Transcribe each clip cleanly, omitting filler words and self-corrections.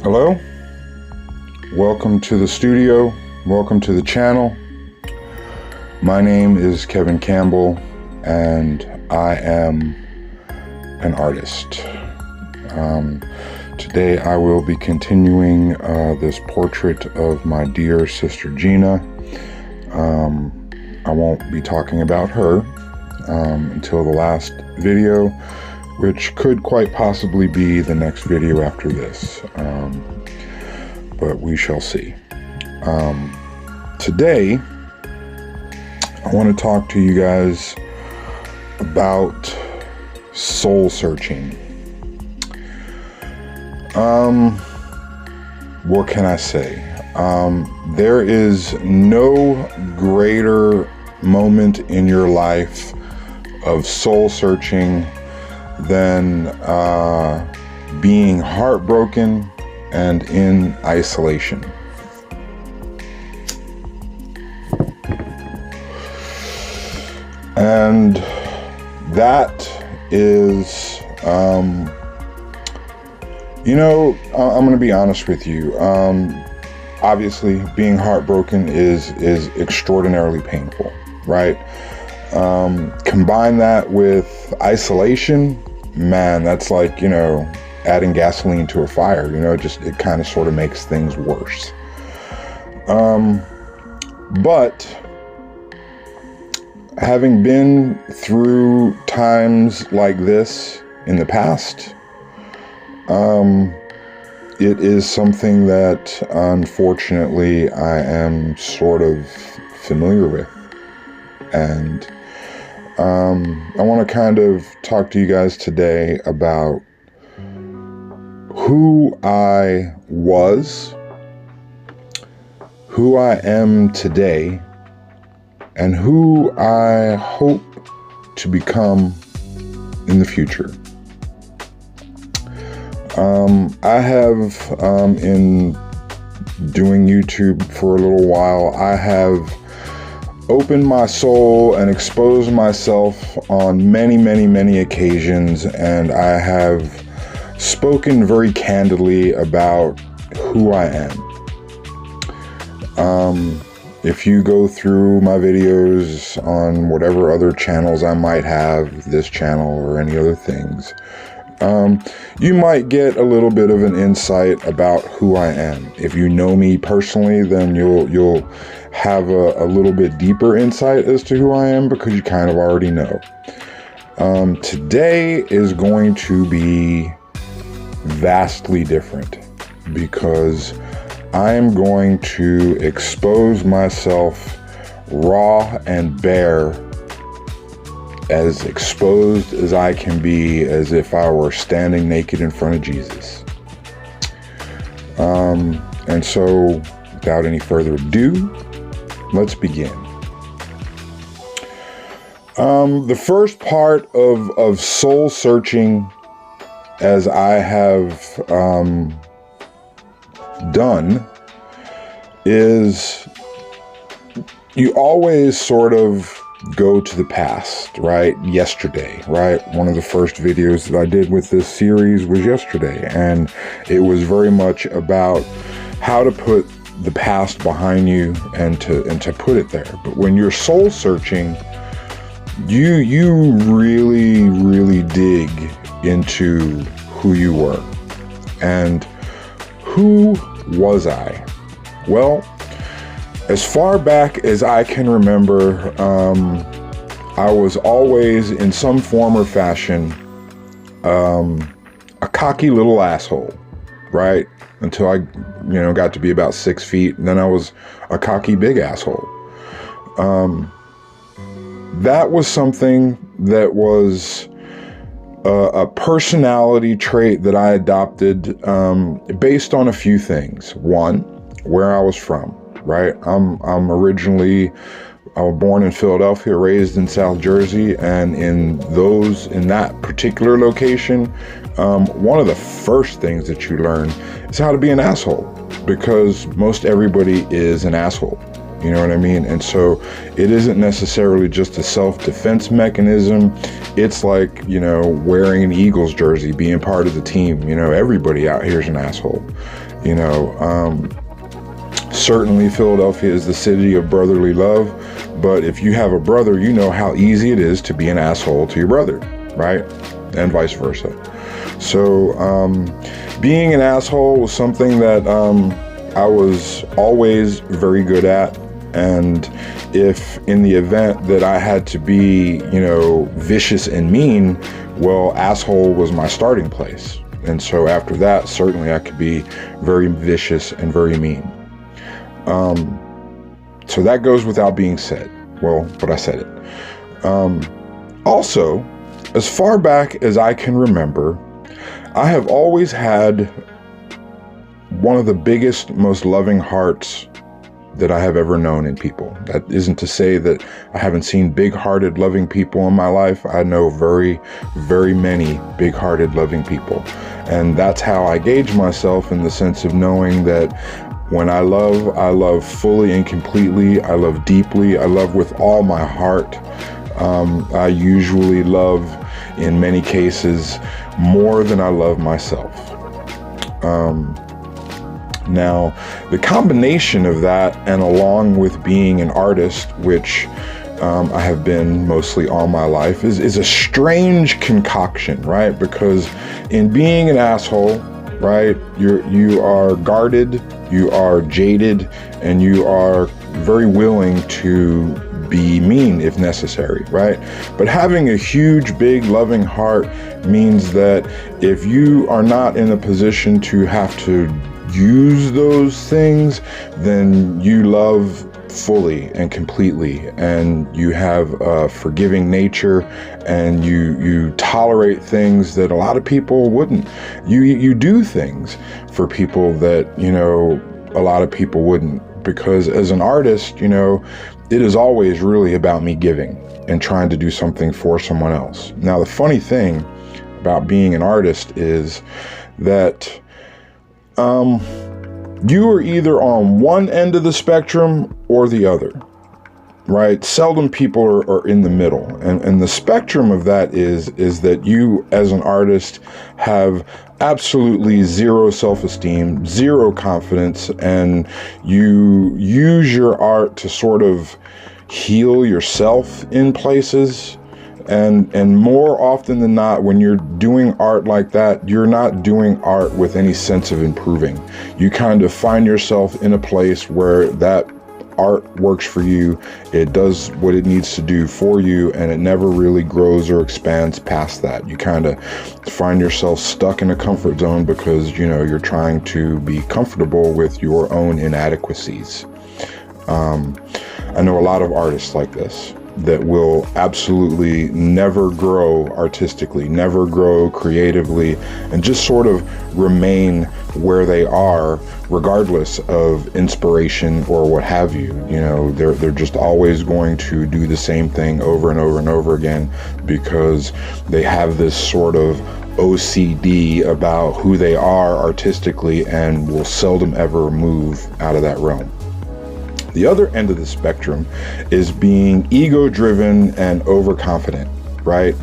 Hello, welcome to the studio, welcome to the channel. My name is Kavin Campbell and I am an artist. Today I will be continuing this portrait of my dear sister Gina. I won't be talking about her until the last video, which could quite possibly be the next video after this, but we shall see. Today, I want to talk to you guys about soul searching. What can I say? There is no greater moment in your life of soul searching than being heartbroken and in isolation. And that is, I'm going to be honest with you. Obviously, being heartbroken is extraordinarily painful, right? Combine that with isolation, man, that's like, adding gasoline to a fire, it kind of sort of makes things worse. But having been through times like this in the past, it is something that unfortunately I am sort of familiar with. And I want to kind of talk to you guys today about who I was, who I am today, and who I hope to become in the future. I have, in doing YouTube for a little while, I have opened my soul and exposed myself on many occasions, and I have spoken very candidly about who I am. If you go through my videos on whatever other channels I might have, this channel or any other things, you might get a little bit of an insight about who I am. If you know me personally, then you'll have a little bit deeper insight as to who I am, because you kind of already know. Today is going to be vastly different, because I am going to expose myself raw and bare, as exposed as I can be, as if I were standing naked in front of Jesus. And so, without any further ado, let's begin. The first part of soul searching, as I have done, is you always sort of go to the past, right? Yesterday, right? One of the first videos that I did with this series was yesterday, and it was very much about how to put the past behind you and to put it there. But when you're soul searching, you really dig into who you were. And who was I? Well, as far back as I can remember, I was always, in some form or fashion, a cocky little asshole, right? Until I, got to be about 6 feet, and then I was a cocky big asshole. That was something that was a personality trait that I adopted based on a few things. One, where I was from, right? I'm originally, I was born in Philadelphia, raised in South Jersey, and in that particular location, one of the first things that you learn is how to be an asshole, because most everybody is an asshole. You know what I mean? And so it isn't necessarily just a self-defense mechanism. It's like, wearing an Eagles jersey, being part of the team. Everybody out here is an asshole. Certainly Philadelphia is the city of brotherly love, but if you have a brother, you know how easy it is to be an asshole to your brother, right? And vice versa. So being an asshole was something that I was always very good at. And if in the event that I had to be, vicious and mean, well, asshole was my starting place. And so after that, certainly I could be very vicious and very mean. So that goes without being said. Well, but I said it. Also, as far back as I can remember, I have always had one of the biggest, most loving hearts that I have ever known in people. That isn't to say that I haven't seen big-hearted, loving people in my life. I know very, very many big-hearted, loving people. And that's how I gauge myself, in the sense of knowing that when I love fully and completely. I love deeply. I love with all my heart. I usually love, in many cases, more than I love myself. Now, the combination of that, and along with being an artist, which I have been mostly all my life, is a strange concoction, right? Because in being an asshole, right, you are guarded, you are jaded, and you are very willing to be mean if necessary, right? But having a huge, big, loving heart means that if you are not in a position to have to use those things, then you love fully and completely, and you have a forgiving nature, and you tolerate things that a lot of people wouldn't. You do things for people that, a lot of people wouldn't, because as an artist, it is always really about me giving and trying to do something for someone else. Now, the funny thing about being an artist is that you are either on one end of the spectrum or the other, right? Seldom people are in the middle. And the spectrum of that is that you, as an artist, have absolutely zero self-esteem, zero confidence, and you use your art to sort of heal yourself in places. And more often than not, when you're doing art like that, you're not doing art with any sense of improving. You kind of find yourself in a place where that art works for you. It does what it needs to do for you, and it never really grows or expands past that. You kind of find yourself stuck in a comfort zone because, you're trying to be comfortable with your own inadequacies. I know a lot of artists like this that will absolutely never grow artistically, never grow creatively, and just sort of remain where they are regardless of inspiration or what have you. They're just always going to do the same thing over and over and over again because they have this sort of OCD about who they are artistically and will seldom ever move out of that realm. The other end of the spectrum is being ego-driven and overconfident, right?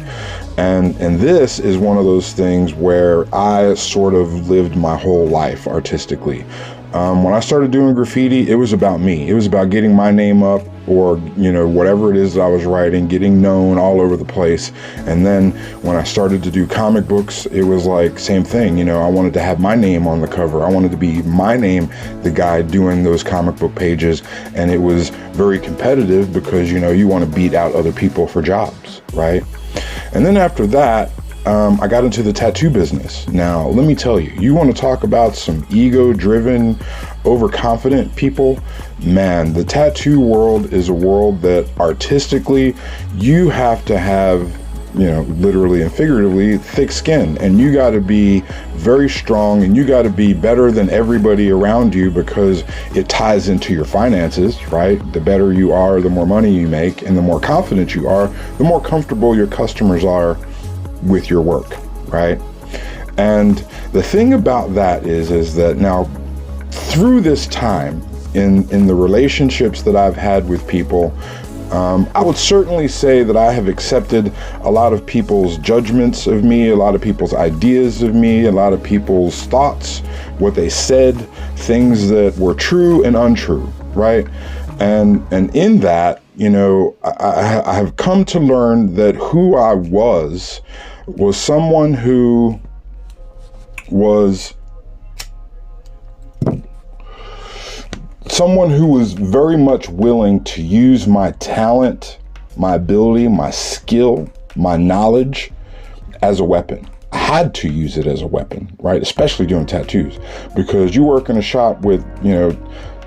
And this is one of those things where I sort of lived my whole life artistically. When I started doing graffiti, it was about me. It was about getting my name up, or, whatever it is that I was writing, getting known all over the place. And then when I started to do comic books, it was like, same thing. I wanted to have my name on the cover. I wanted to be my name, the guy doing those comic book pages. And it was very competitive because, you want to beat out other people for jobs, right? And then after that, I got into the tattoo business. Now, let me tell you, you want to talk about some ego-driven, overconfident people? Man, the tattoo world is a world that artistically you have to have, literally and figuratively, thick skin. And you got to be very strong, and you got to be better than everybody around you because it ties into your finances, right? The better you are, the more money you make, and the more confident you are, the more comfortable your customers are with your work, right? And the thing about that is that now, through this time in the relationships that I've had with people, I would certainly say that I have accepted a lot of people's judgments of me, a lot of people's ideas of me, a lot of people's thoughts, what they said, things that were true and untrue, right? And in that, you know, I have come to learn that who I was someone who was very much willing to use my talent, my ability, my skill, my knowledge as a weapon. I had to use it as a weapon, right? Especially doing tattoos, because you work in a shop with,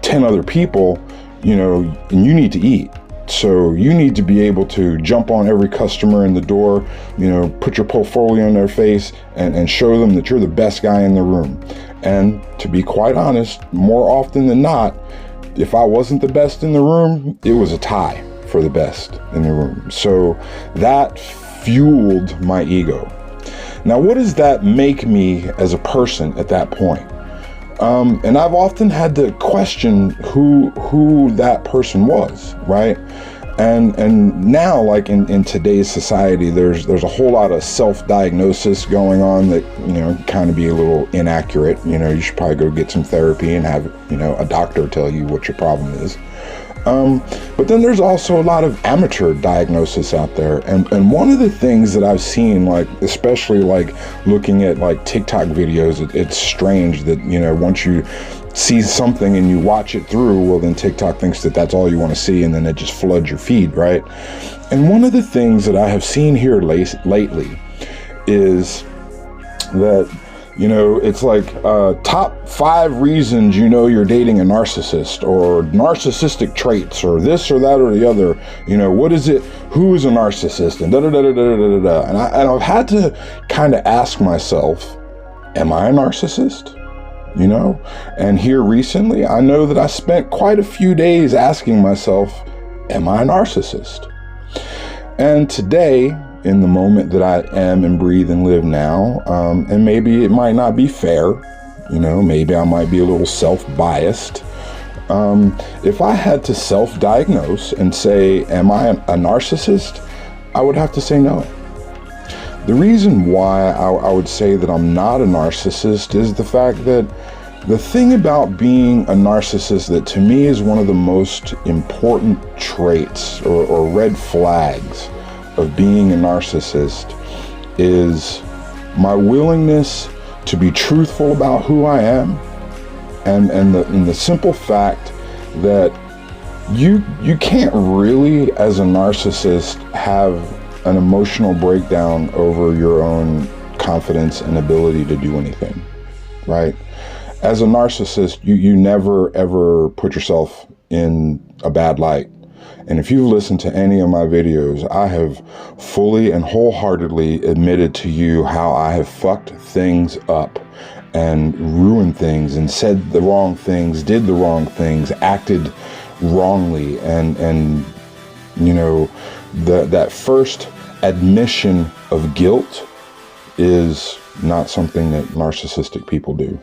10 other people, and you need to eat. So you need to be able to jump on every customer in the door, put your portfolio in their face and show them that you're the best guy in the room. And to be quite honest, more often than not, if I wasn't the best in the room, it was a tie for the best in the room. So that fueled my ego. Now, what does that make me as a person at that point? And I've often had to question who that person was, right? And now, like in today's society, there's a whole lot of self-diagnosis going on that, kind of be a little inaccurate. You should probably go get some therapy and have, a doctor tell you what your problem is. But then there's also a lot of amateur diagnosis out there. And one of the things that I've seen, like, especially like looking at like TikTok videos, it's strange that, once you see something and you watch it through, well, then TikTok thinks that that's all you want to see, and then it just floods your feed, right? And one of the things that I have seen here lately is that, it's like top 5 reasons you're dating a narcissist, or narcissistic traits, or this or that or the other. What is it? Who is a narcissist? And da-da-da-da-da-da-da-da. And I've had to kind of ask myself, am I a narcissist? And here recently, I know that I spent quite a few days asking myself, am I a narcissist? And today, in the moment that I am and breathe and live now, and maybe it might not be fair, maybe I might be a little self-biased. If I had to self-diagnose and say, am I a narcissist? I would have to say no. The reason why I would say that I'm not a narcissist is the fact that the thing about being a narcissist that to me is one of the most important traits or red flags of being a narcissist is my willingness to be truthful about who I am, and the simple fact that you can't really, as a narcissist, have an emotional breakdown over your own confidence and ability to do anything, right? As a narcissist, you never ever put yourself in a bad light. And if you've listened to any of my videos, I have fully and wholeheartedly admitted to you how I have fucked things up and ruined things and said the wrong things, did the wrong things, acted wrongly. And that first admission of guilt is not something that narcissistic people do.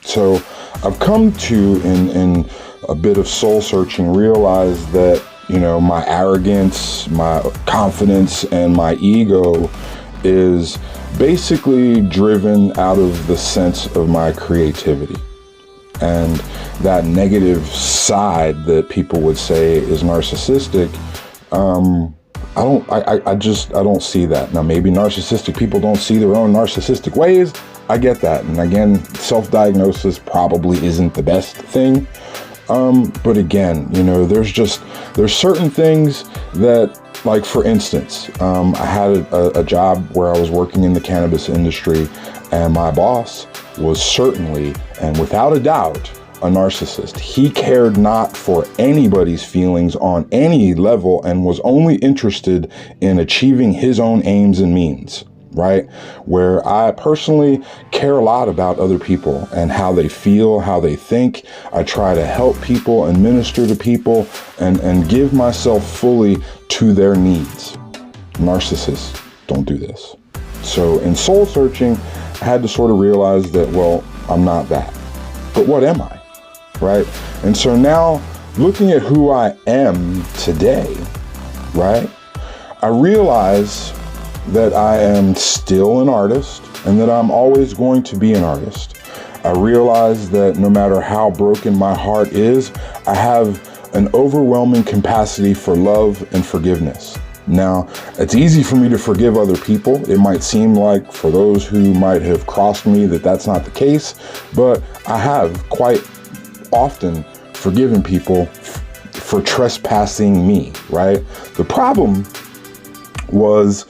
So I've come to, in a bit of soul searching, realize that, my arrogance, my confidence, and my ego is basically driven out of the sense of my creativity. And that negative side that people would say is narcissistic, I don't see that. Now, maybe narcissistic people don't see their own narcissistic ways. I get that. And again, self-diagnosis probably isn't the best thing. But again, there's certain things that, like, for instance, I had a job where I was working in the cannabis industry, and my boss was certainly, and without a doubt, a narcissist. He cared not for anybody's feelings on any level and was only interested in achieving his own aims and means, right? Where I personally care a lot about other people and how they feel, how they think. I try to help people and minister to people and give myself fully to their needs. Narcissists don't do this. So in soul searching, I had to sort of realize that, well, I'm not that. But what am I? right? And so now looking at who I am today, right? I realize that I am still an artist and that I'm always going to be an artist. I realize that no matter how broken my heart is, I have an overwhelming capacity for love and forgiveness. Now, it's easy for me to forgive other people. It might seem like for those who might have crossed me that that's not the case, but I have quite often forgiven people for trespassing me, right? The problem was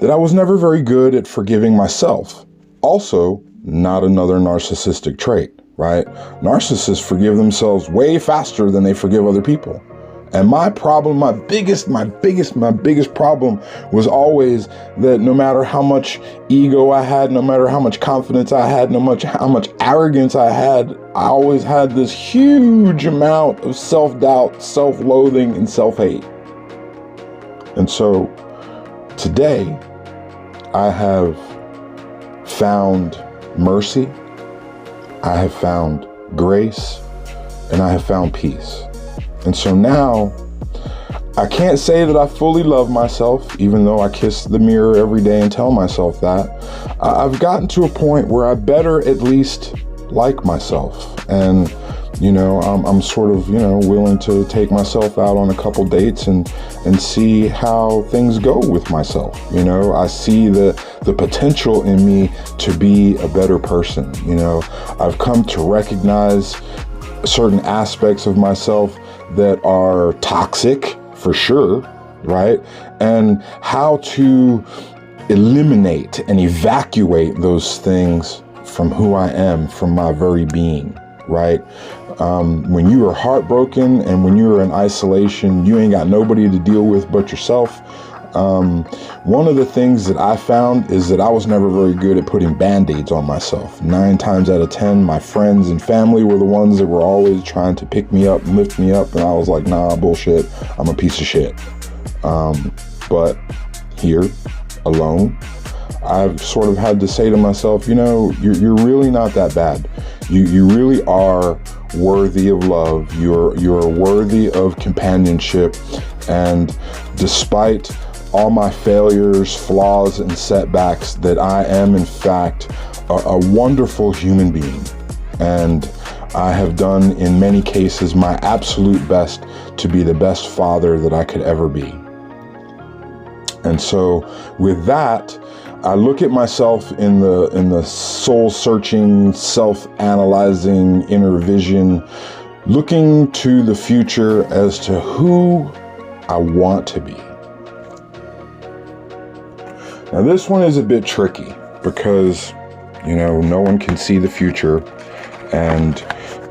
that I was never very good at forgiving myself. Also, not another narcissistic trait, right? Narcissists forgive themselves way faster than they forgive other people. And my problem, my biggest problem was always that no matter how much ego I had, no matter how much confidence I had, no matter how much arrogance I had, I always had this huge amount of self-doubt, self-loathing, and self-hate. And so today, I have found mercy, I have found grace, and I have found peace. And so now, I can't say that I fully love myself, even though I kiss the mirror every day and tell myself that. I've gotten to a point where I better at least like myself. And, you know, I'm sort of, you know, willing to take myself out on a couple dates and see how things go with myself. You know, I see the potential in me to be a better person. You know, I've come to recognize certain aspects of myself that are toxic, for sure, right? And how to eliminate and evacuate those things from who I am, from my very being, right? When you are heartbroken and when you're in isolation, you ain't got nobody to deal with but yourself. One of the things that I found is that I was never very good at putting band-aids on myself. 9 times out of 10, my friends and family were the ones that were always trying to pick me up and lift me up. And I was like, nah, bullshit. I'm a piece of shit. But here, alone, I've sort of had to say to myself, you know, you're really not that bad. You really are worthy of love. You're worthy of companionship. And despite all my failures, flaws, and setbacks, that I am, in fact, a wonderful human being. And I have done, in many cases, my absolute best to be the best father that I could ever be. And so with that, I look at myself in the soul-searching, self-analyzing inner vision, looking to the future as to who I want to be. Now this one is a bit tricky because, you know, no one can see the future. And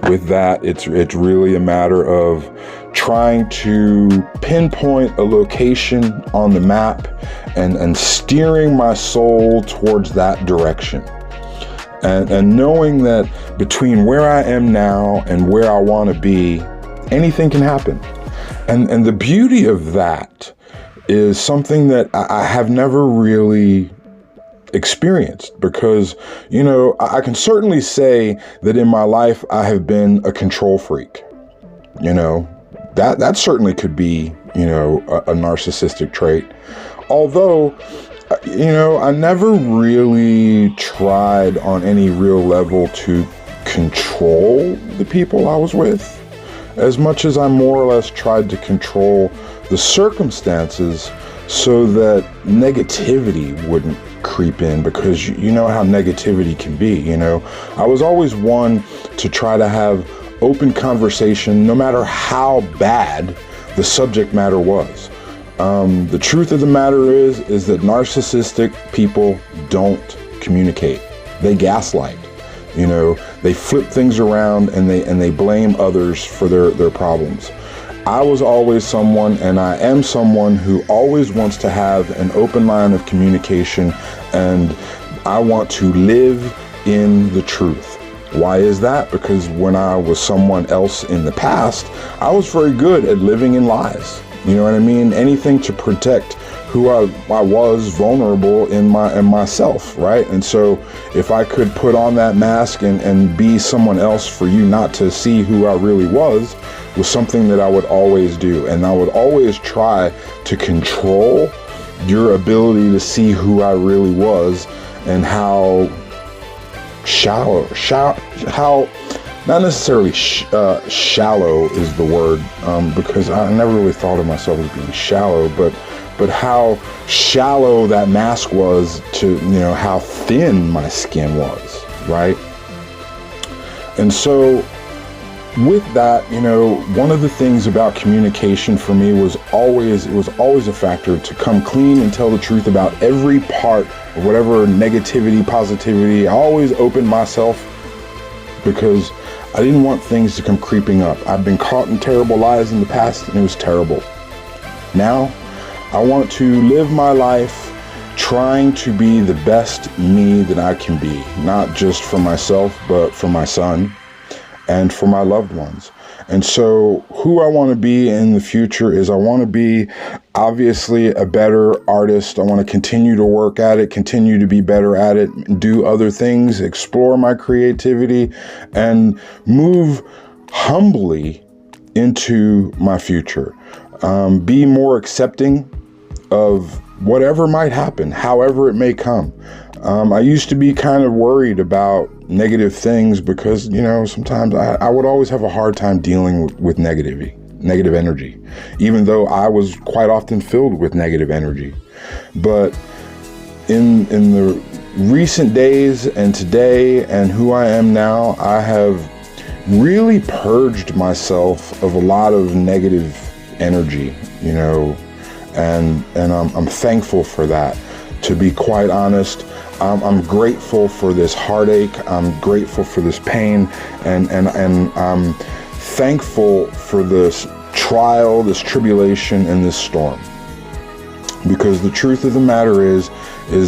with that, it's really a matter of trying to pinpoint a location on the map and steering my soul towards that direction. And knowing that between where I am now and where I want to be, anything can happen. And the beauty of that is something that I have never really experienced, because, you know, I can certainly say that in my life I have been a control freak. You know, that certainly could be, you know, a narcissistic trait. Although, you know, I never really tried on any real level to control the people I was with, as much as I more or less tried to control the circumstances so that negativity wouldn't creep in, because you know how negativity can be. You know, I was always one to try to have open conversation no matter how bad the subject matter was. The truth of the matter is that narcissistic people don't communicate. They gaslight. You know, they flip things around and they blame others for their problems. I was always someone, and I am someone, who always wants to have an open line of communication, and I want to live in the truth. Why is that? Because when I was someone else in the past, I was very good at living in lies. You know what I mean? Anything to protect who I was vulnerable in myself, right? And so if I could put on that mask and be someone else for you not to see who I really was something that I would always do. And I would always try to control your ability to see who I really was and how how not necessarily shallow is the word, because I never really thought of myself as being shallow, but how shallow that mask was to, you know, how thin my skin was, right? And so with that, you know, one of the things about communication for me was always a factor to come clean and tell the truth about every part of whatever negativity, positivity. I always opened myself because I didn't want things to come creeping up. I've been caught in terrible lies in the past, and it was terrible. Now, I want to live my life trying to be the best me that I can be, not just for myself, but for my son and for my loved ones. And so who I want to be in the future is I want to be obviously a better artist. I want to continue to work at it, continue to be better at it, do other things, explore my creativity, and move humbly into my future. Be more accepting of whatever might happen, however it may come. I used to be kind of worried about negative things because, you know, sometimes I would always have a hard time dealing with negative energy, even though I was quite often filled with negative energy. But in the recent days and today and who I am now, I have really purged myself of a lot of negative energy, you know, and I'm thankful for that. To be quite honest, I'm grateful for this heartache. I'm grateful for this pain, and I'm thankful for this trial, this tribulation, and this storm. Because the truth of the matter is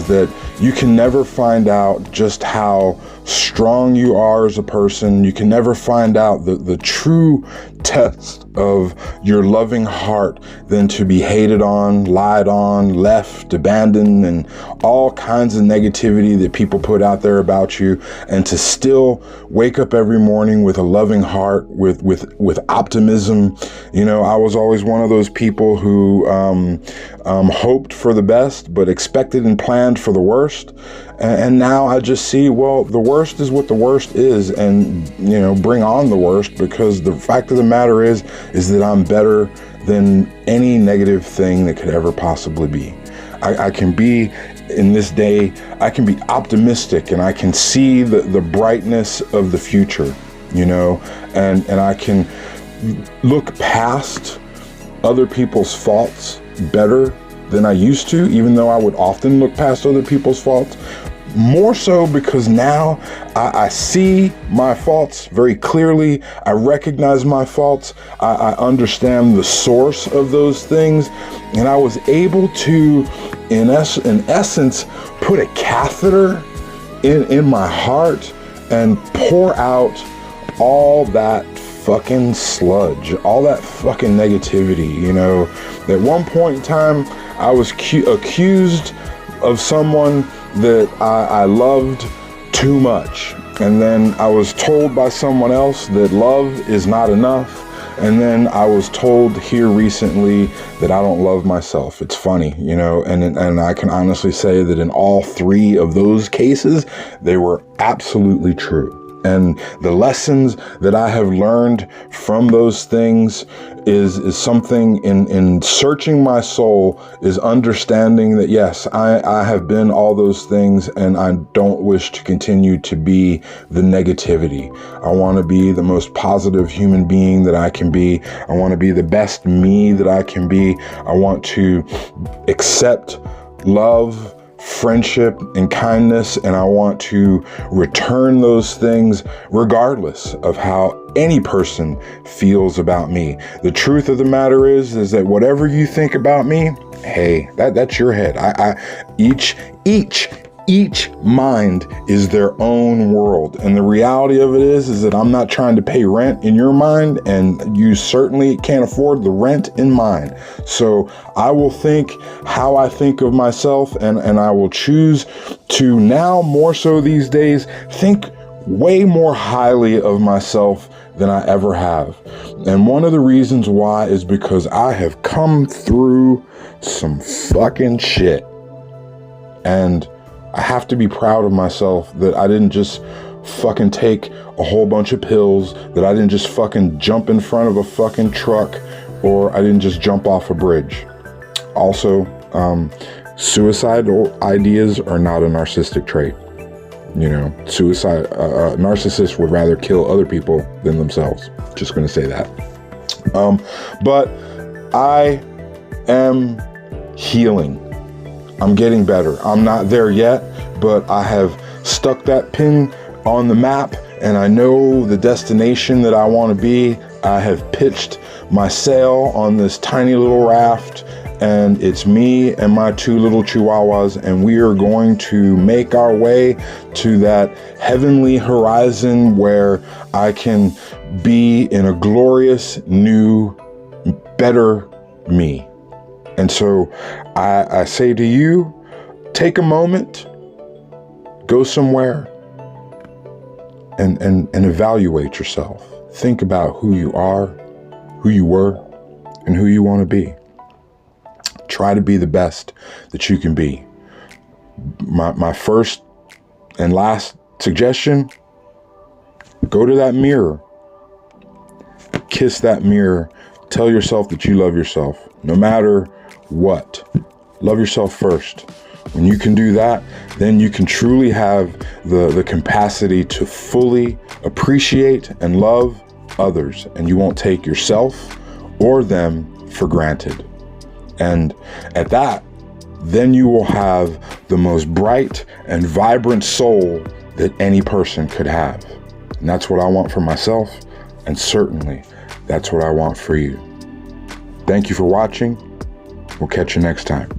that you can never find out just how strong you are as a person. You can never find out the true test of your loving heart than to be hated on, lied on, left, abandoned, and all kinds of negativity that people put out there about you, and to still wake up every morning with a loving heart, with optimism. You know, I was always one of those people who hoped for the best, but expected and planned for the worst. And now I just see, well, the worst is what the worst is, and, you know, bring on the worst, because the fact of the matter is that I'm better than any negative thing that could ever possibly be. I can be, in this day, I can be optimistic, and I can see the brightness of the future, you know, and I can look past other people's faults better than I used to, even though I would often look past other people's faults. More so because now I see my faults very clearly. I recognize my faults. I understand the source of those things. And I was able to, in essence, put a catheter in my heart and pour out all that fucking sludge, all that fucking negativity, you know. At one point in time, I was accused of someone that I loved too much. And then I was told by someone else that love is not enough. And then I was told here recently that I don't love myself. It's funny, you know, and I can honestly say that in all three of those cases, they were absolutely true. And the lessons that I have learned from those things is something in searching my soul, is understanding that, yes, I have been all those things, and I don't wish to continue to be the negativity. I want to be the most positive human being that I can be. I want to be the best me that I can be. I want to accept love, friendship, and kindness, and I want to return those things regardless of how any person feels about me. The truth of the matter is that whatever you think about me, hey, that's your head. Each Each mind is their own world. And the reality of it is that I'm not trying to pay rent in your mind, and you certainly can't afford the rent in mine. So I will think how I think of myself, and I will choose to now, more so these days, think way more highly of myself than I ever have. And one of the reasons why is because I have come through some fucking shit. And I have to be proud of myself that I didn't just fucking take a whole bunch of pills, that I didn't just fucking jump in front of a fucking truck, or I didn't just jump off a bridge. Also, suicidal ideas are not a narcissistic trait. You know, narcissists would rather kill other people than themselves. Just going to say that. But I am healing. I'm getting better. I'm not there yet, but I have stuck that pin on the map, and I know the destination that I want to be. I have pitched my sail on this tiny little raft, and it's me and my 2 little chihuahuas, and we are going to make our way to that heavenly horizon where I can be in a glorious, new, better me. And so I say to you, take a moment, go somewhere, and evaluate yourself. Think about who you are, who you were, and who you want to be. Try to be the best that you can be. My first and last suggestion, go to that mirror. Kiss that mirror. Tell yourself that you love yourself, no matter what. Love yourself first. When you can do that, then you can truly have the capacity to fully appreciate and love others, and you won't take yourself or them for granted. And at that, then you will have the most bright and vibrant soul that any person could have. And that's what I want for myself, and certainly that's what I want for you. Thank you for watching. We'll catch you next time.